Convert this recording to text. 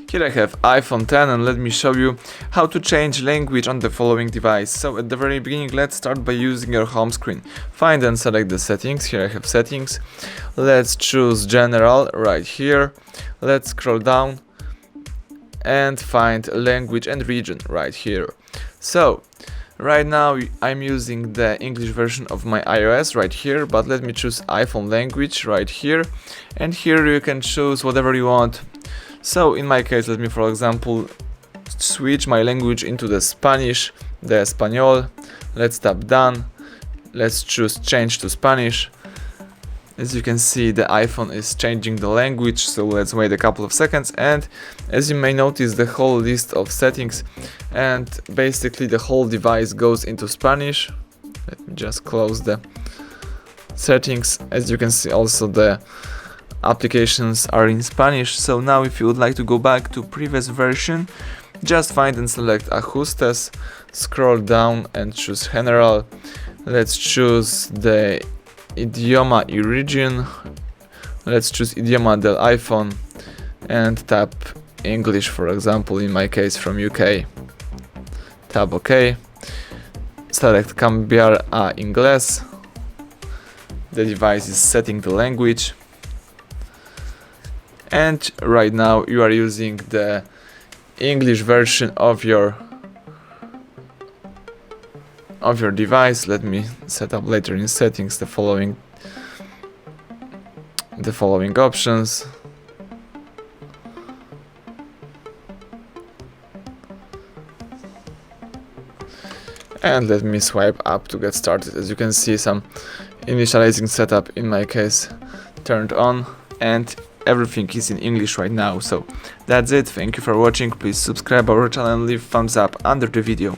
Here I have iPhone 10 and let me show you how to change language on the following device. So at the very beginning, let's start by using your home screen. Find and select the settings. Here I have settings. Let's choose general right here. Let's scroll down and find language and region right here. So right now I'm using the English version of my iOS right here, but let me choose iPhone language right here, and here you can choose whatever you want. So in my case, let me for example switch my language into the Spanish, the Espanol. Let's tap done. Let's choose change to Spanish. As you can see, the iPhone is changing the language, so let's wait a couple of seconds, and as you may notice, the whole list of settings and basically the whole device goes into Spanish. Let me just close the settings. As you can see, also the applications are in Spanish. So now if you would like to go back to previous version, just find and select Ajustes, scroll down and choose General. Let's choose the idioma y region. Let's choose idioma del iPhone and tap English, for example, in my case from UK. Tap OK. Select cambiar a inglés. The device is setting the language. And right now you are using the English version of your device. Let me set up later in settings the following options. And let me swipe up to get started. As you can see, some initializing setup in my case turned on, and everything is in English right now. So that's it. Thank you for watching. Please subscribe our channel and leave thumbs up under the video.